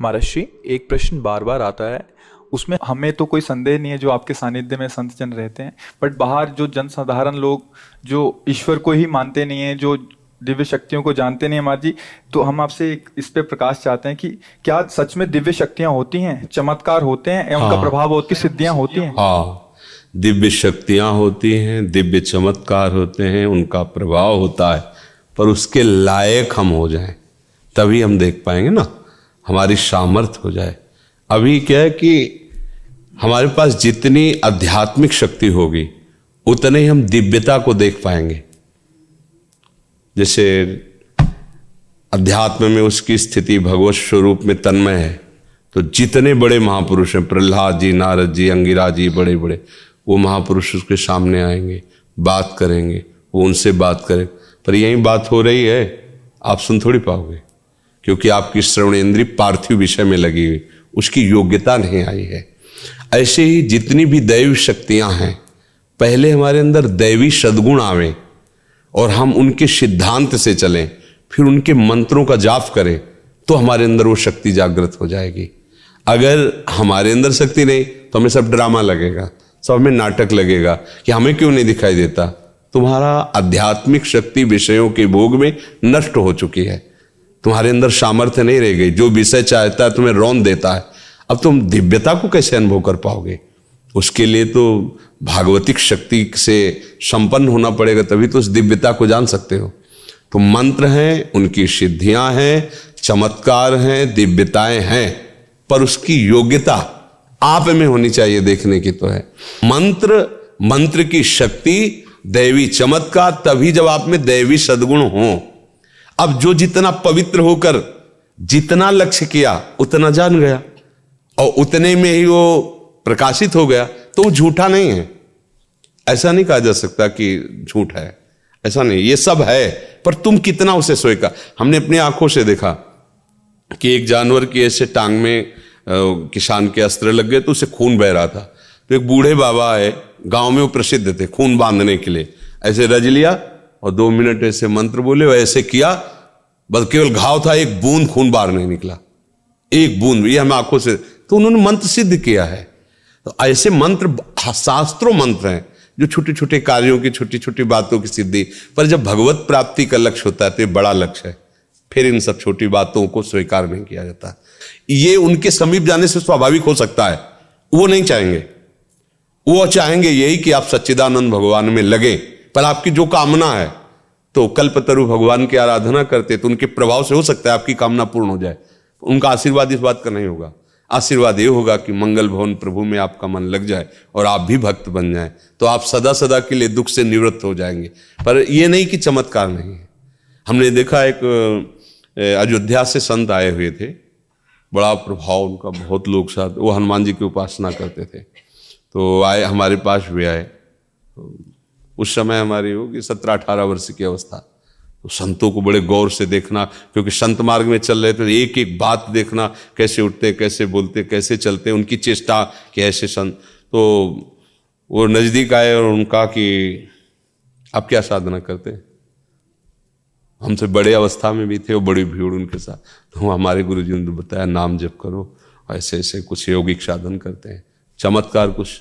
महर्षि, एक प्रश्न बार बार आता है। उसमें हमें तो कोई संदेह नहीं है, जो आपके सानिध्य में संत जन रहते हैं, बट बाहर जो जनसाधारण लोग जो ईश्वर को ही मानते नहीं है, जो दिव्य शक्तियों को जानते नहीं है महाराज जी, तो हम आपसे इस पे प्रकाश चाहते हैं कि क्या सच में दिव्य शक्तियां होती हैं, चमत्कार होते हैं, या उनका प्रभाव होती, सिद्धियां होती हैं? हाँ, दिव्य शक्तियां होती हैं, दिव्य चमत्कार होते हैं, उनका प्रभाव होता है, पर उसके लायक हम हो जाएं तभी हम देख पाएंगे ना, हमारी सामर्थ्य हो जाए। अभी क्या है कि हमारे पास जितनी आध्यात्मिक शक्ति होगी उतने ही हम दिव्यता को देख पाएंगे। जैसे अध्यात्म में उसकी स्थिति भगवत स्वरूप में तन्मय है, तो जितने बड़े महापुरुष हैं, प्रहलाद जी, नारद जी, अंगिरा जी, बड़े बड़े, वो महापुरुष उसके सामने आएंगे, बात करेंगे, वो उनसे बात करें। पर यही बात हो रही है, आप सुन थोड़ी पाओगे, क्योंकि आपकी श्रवणेंद्रिय पार्थिव विषय में लगी हुई, उसकी योग्यता नहीं आई है। ऐसे ही जितनी भी दैवी शक्तियां हैं, पहले हमारे अंदर दैवी सद्गुण आवे और हम उनके सिद्धांत से चलें, फिर उनके मंत्रों का जाप करें, तो हमारे अंदर वो शक्ति जागृत हो जाएगी। अगर हमारे अंदर शक्ति नहीं तो हमें सब ड्रामा लगेगा, सब हमें नाटक लगेगा कि हमें क्यों नहीं दिखाई देता। तुम्हारा आध्यात्मिक शक्ति विषयों के भोग में नष्ट हो चुकी है, तुम्हारे अंदर सामर्थ्य नहीं रह गई। जो विषय चाहता है तुम्हें रौंद देता है। अब तुम दिव्यता को कैसे अनुभव कर पाओगे? उसके लिए तो भागवतिक शक्ति से संपन्न होना पड़ेगा, तभी तो उस दिव्यता को जान सकते हो। तो मंत्र हैं, उनकी सिद्धियां हैं, चमत्कार हैं, दिव्यताएं हैं, पर उसकी योग्यता आप में होनी चाहिए, देखने की तो है। मंत्र की शक्ति, दैवी चमत्कार तभी जब आप में दैवी सद्गुण हो। अब जो जितना पवित्र होकर जितना लक्ष्य किया उतना जान गया और उतने में ही वो प्रकाशित हो गया, तो वो झूठा नहीं है। ऐसा नहीं कहा जा सकता कि झूठ है, ऐसा नहीं, ये सब है, पर तुम कितना उसे स्वीकार। हमने अपनी आंखों से देखा कि एक जानवर की ऐसे टांग में किसान के अस्त्र लग गए तो उसे खून बह रहा था। तो एक बूढ़े बाबा है, गांव में वो प्रसिद्ध थे खून बांधने के लिए, ऐसे रज लिया और 2 मिनट ऐसे मंत्र बोले और ऐसे किया, बस केवल घाव था, एक बूंद खून बाहर नहीं निकला, एक बूंद। ये हम आंखों से, तो उन्होंने मंत्र सिद्ध किया है। तो ऐसे मंत्र शास्त्रों मंत्र हैं जो छोटे छोटे कार्यों की, छोटी छोटी बातों की सिद्धि। पर जब भगवत प्राप्ति का लक्ष्य होता है तो ये बड़ा लक्ष्य है, फिर इन सब छोटी बातों को स्वीकार नहीं किया जाता। ये उनके समीप जाने से स्वाभाविक हो सकता है, वो नहीं चाहेंगे। वो चाहेंगे यही कि आप सच्चिदानंद भगवान में लगे। पर आपकी जो कामना है, तो कल्पतरु भगवान की आराधना करते तो उनके प्रभाव से हो सकता है आपकी कामना पूर्ण हो जाए। उनका आशीर्वाद इस बात का नहीं होगा। आशीर्वाद ये होगा कि मंगल भवन प्रभु में आपका मन लग जाए और आप भी भक्त बन जाएं, तो आप सदा सदा के लिए दुख से निवृत्त हो जाएंगे। पर ये नहीं कि चमत्कार नहीं है। हमने देखा एक अयोध्या से संत आए हुए थे, बड़ा प्रभाव उनका, बहुत लोग साथ, वो हनुमान जी की उपासना करते थे। तो आए, हमारे पास भी आए। उस समय हमारी होगी 17-18 वर्ष की अवस्था। तो संतों को बड़े गौर से देखना, क्योंकि संत मार्ग में चल रहे थे, एक एक बात देखना, कैसे उठते, कैसे बोलते, कैसे चलते, उनकी चेष्टा कि ऐसे संत। तो वो नजदीक आए और उनका कि आप क्या साधना करते हैं? हमसे बड़े अवस्था में भी थे और बड़ी भीड़ उनके साथ। तो हमारे गुरु जी ने बताया, नाम जप करो, ऐसे ऐसे कुछ यौगिक साधन करते हैं, चमत्कार कुछ।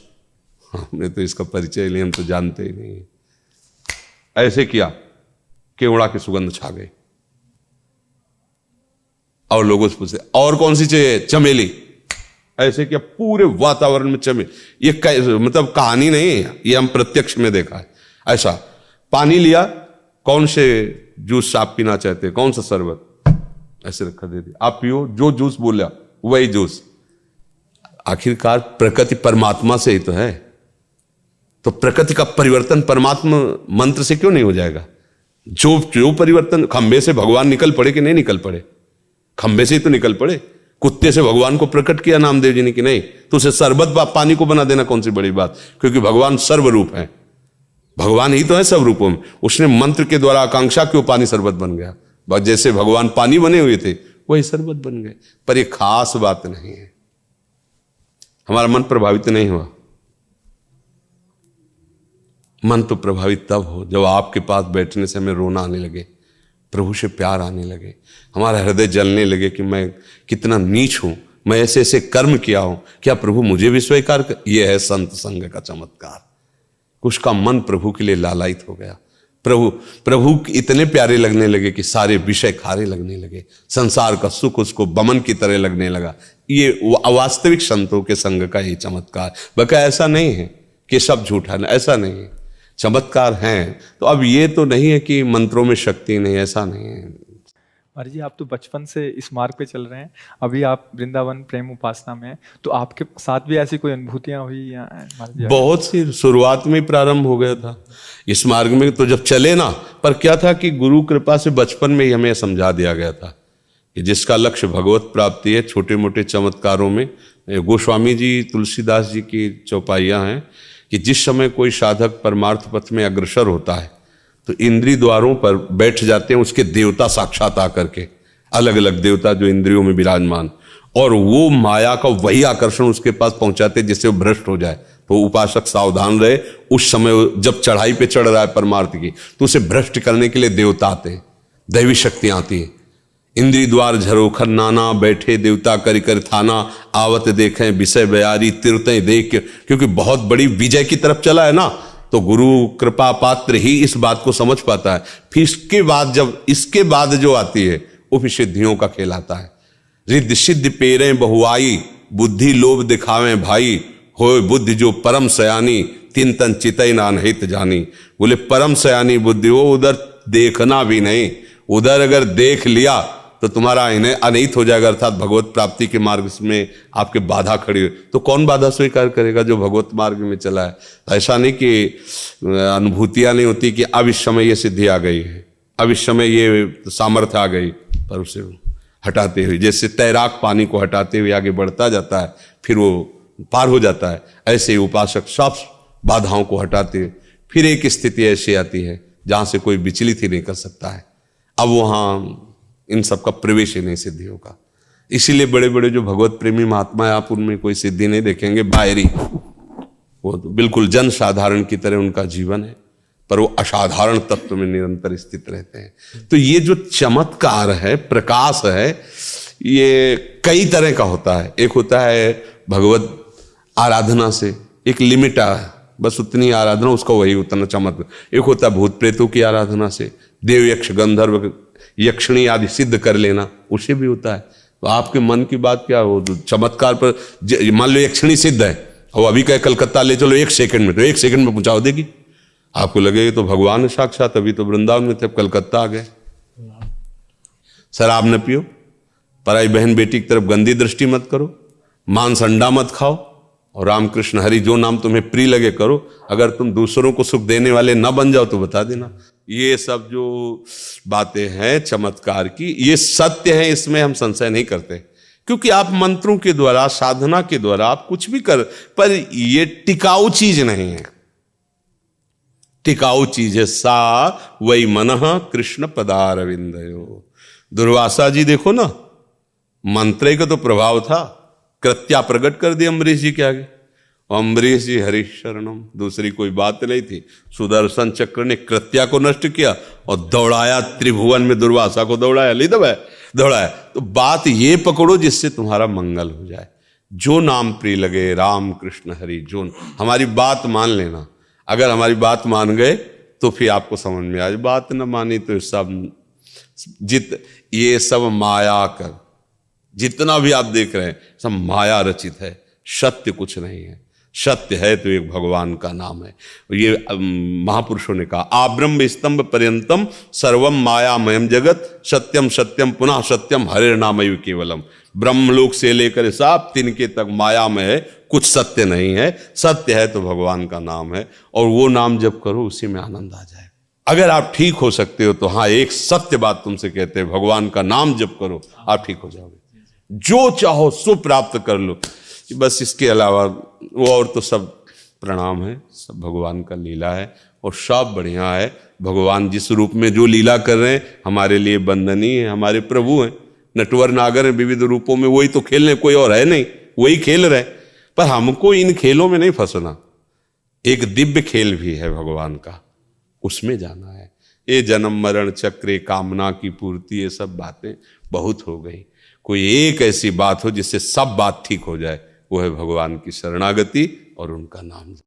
हमने तो इसका परिचय लिया, हम तो जानते ही नहीं। ऐसे किया, केवड़ा की सुगंध छा गई। और लोगों से पूछते और कौन सी चाहिए? चमेली। ऐसे किया, पूरे वातावरण में चमेली। ये मतलब कहानी नहीं है, ये हम प्रत्यक्ष में देखा है। ऐसा पानी लिया, कौन से जूस आप पीना चाहते हैं, कौन सा शरबत, ऐसे रखा, दे दिया, आप पियो, जो जूस बोला वही जूस। आखिरकार प्रकृति परमात्मा से ही तो है, तो प्रकृति का परिवर्तन परमात्मा मंत्र से क्यों नहीं हो जाएगा? जो परिवर्तन, खंबे से भगवान निकल पड़े कि नहीं निकल पड़े? खंबे से ही तो निकल पड़े। कुत्ते से भगवान को प्रकट किया नामदेव जी ने कि नहीं, तो उसे शरबत पानी को बना देना कौन सी बड़ी बात? क्योंकि भगवान सर्वरूप है, भगवान ही तो है सब रूपों में। उसने मंत्र के द्वारा आकांक्षा क्यों पानी शरबत बन गया। बस जैसे भगवान पानी बने हुए थे वही शरबत बन गए। पर यह खास बात नहीं है, हमारा मन प्रभावित नहीं हुआ। मन तो प्रभावित तब हो जब आपके पास बैठने से हमें रोना आने लगे, प्रभु से प्यार आने लगे, हमारा हृदय जलने लगे कि मैं कितना नीच हूं, मैं ऐसे ऐसे कर्म किया हूं, क्या प्रभु मुझे भी स्वीकार कर। यह है संत संग का चमत्कार। उसका मन प्रभु के लिए लालायित हो गया, प्रभु इतने प्यारे लगने लगे कि सारे विषय खारे लगने लगे, संसार का सुख उसको बमन की तरह लगने लगा। ये अवास्तविक संतों के संग का ये चमत्कार। बका ऐसा नहीं है कि सब झूठा है, ऐसा नहीं है, चमत्कार हैं। तो अब ये तो नहीं है कि मंत्रों में शक्ति नहीं, ऐसा नहीं है। महाराज जी, आप तो बचपन से इस मार्ग पे चल रहे हैं, अभी आप वृंदावन प्रेम उपासना में हैं, तो आपके साथ भी ऐसी कोई अनुभूतियां हुई या महाराज जी? बहुत सी, शुरुआत में ही प्रारंभ हो गया था इस मार्ग में। तो जब चले ना, पर क्या था कि गुरु कृपा से बचपन में ही हमें समझा दिया गया था कि जिसका लक्ष्य भगवत प्राप्ति है, छोटे मोटे चमत्कारों में, गोस्वामी जी तुलसीदास जी की चौपाइयाँ हैं कि जिस समय कोई साधक परमार्थ पथ में अग्रसर होता है तो इंद्रिय द्वारों पर बैठ जाते हैं उसके देवता साक्षात आकर के, अलग अलग देवता जो इंद्रियों में विराजमान, और वो माया का वही आकर्षण उसके पास पहुंचाते जिससे वो भ्रष्ट हो जाए। तो उपासक सावधान रहे, उस समय जब चढ़ाई पे चढ़ रहा है परमार्थ की, तो उसे भ्रष्ट करने के लिए देवता आते हैं, दैवी शक्तियां आती हैं। इंद्रिय द्वार झरोखर नाना, बैठे देवता करि कर थाना, आवत देखें विषय बयारी तिरते देख के, क्योंकि बहुत बड़ी विजय की तरफ चला है ना, तो गुरु कृपा पात्र ही इस बात को समझ पाता है। फिर इसके बाद जो आती है वो फिर सिद्धियों का खेल आता है। रिद्धि सिद्धि पेरे बहुआई, बुद्धि लोभ दिखावे भाई, होए बुद्धि जो परम सयानी, तीन तन चितई नानहित जानी। बोले परम सयानी बुद्धि हो, उधर देखना भी नहीं, उधर अगर देख लिया तो तुम्हारा इन्हें अनहित हो जाएगा, अर्थात भगवत प्राप्ति के मार्ग में आपके बाधा खड़ी हो। तो कौन बाधा स्वीकार करेगा जो भगवत मार्ग में चला है। ऐसा नहीं कि अनुभूतियां नहीं होती कि अब इस समय ये सिद्धि आ गई है, अब इस समय ये सामर्थ्य आ गई, पर उसे हटाते हुए, जैसे तैराक पानी को हटाते हुए आगे बढ़ता जाता है, फिर वो पार हो जाता है, ऐसे ही उपासक सब बाधाओं को हटाते हुए फिर एक स्थिति ऐसी आती है जहां से कोई विचलित ही नहीं कर सकता है। अब वहां इन सब का प्रवेश ही नहीं सिद्धियों का। इसीलिए बड़े बड़े जो भगवत प्रेमी महात्मा है, आप उनमें कोई सिद्धि नहीं देखेंगे, बाहरी, वो तो बिल्कुल जन साधारण की तरह उनका जीवन है, पर वो असाधारण तत्व में निरंतर स्थित रहते हैं। तो ये जो चमत्कार है, प्रकाश है, ये कई तरह का होता है। एक होता है भगवत आराधना से, एक लिमिट है, बस उतनी आराधना, उसका वही उतना चमत्कार। एक होता है भूत प्रेतों की आराधना से, देव यक्ष गंधर्व यक्षिणी आदि सिद्ध कर लेना, उसे भी होता है। तो आपके मन की बात क्या हो, चमत्कार पर मान लो यक्षिणी सिद्ध है और अभी कहे कलकत्ता ले चलो 1 सेकंड में, तो 1 सेकंड में पहुंचा देगी, आपको लगेगा तो भगवान है साक्षात। अभी तो वृंदावन में थे, कलकत्ता आ गए। शराब न पियो, पराई बहन बेटी की तरफ गंदी दृष्टि मत करो, मांस अंडा मत खाओ, और रामकृष्ण हरि जो नाम तुम्हें प्रिय लगे करो। अगर तुम दूसरों को सुख देने वाले ना बन जाओ तो बता देना। ये सब जो बातें हैं चमत्कार की, ये सत्य है, इसमें हम संशय नहीं करते, क्योंकि आप मंत्रों के द्वारा, साधना के द्वारा आप कुछ भी कर, पर ये टिकाऊ चीज नहीं है। टिकाऊ चीज है सा वही मनः कृष्ण पदारविंदयो। दुर्वासा जी देखो ना, मंत्र का तो प्रभाव था, कृत्या प्रकट कर दी अम्बरीश जी के आगे। अम्बरीश जी हरीश शरणम, दूसरी कोई बात नहीं थी। सुदर्शन चक्र ने कृत्या को नष्ट किया और दौड़ाया त्रिभुवन में, दुर्वासा को दौड़ाया, ले दौड़ाया। तो बात ये पकड़ो जिससे तुम्हारा मंगल हो जाए। जो नाम प्रिय लगे, राम कृष्ण हरि, जो हमारी बात मान लेना। अगर हमारी बात मान गए तो फिर आपको समझ में आए, बात न मानी तो सब ये सब माया कर, जितना भी आप देख रहे हैं सब माया रचित है, सत्य कुछ नहीं है। सत्य है तो एक भगवान का नाम है। ये महापुरुषों ने कहा, आब्रह्म स्तंभ पर्यंतम सर्वम मायामयम जगत, सत्यम सत्यम पुनः सत्यम हरे नामयु केवलम। ब्रह्मलोक से लेकर साप तिनके तक माया में है, कुछ सत्य नहीं है। सत्य है तो भगवान का नाम है, और वो नाम जप करो, उसी में आनंद आ जाए। अगर आप ठीक हो सकते हो तो हाँ, एक सत्य बात तुमसे कहते हैं, भगवान का नाम जप करो, आप ठीक हो जाओगे। जो चाहो सो प्राप्त कर लो। बस इसके अलावा वो और तो सब प्रणाम है, सब भगवान का लीला है, और सब बढ़िया है। भगवान जिस रूप में जो लीला कर रहे हैं हमारे लिए वंदनीय है। हमारे प्रभु हैं, नटवर नागर हैं विविध रूपों में, वही तो खेल रहे, कोई और है नहीं, वही खेल रहे। पर हमको इन खेलों में नहीं फंसना। एक दिव्य खेल भी है भगवान का, उसमें जाना है। ये जन्म मरण चक्रे कामना की पूर्ति, ये सब बातें बहुत हो गई। कोई एक ऐसी बात हो जिससे सब बात ठीक हो जाए, वो है भगवान की शरणागति और उनका नाम।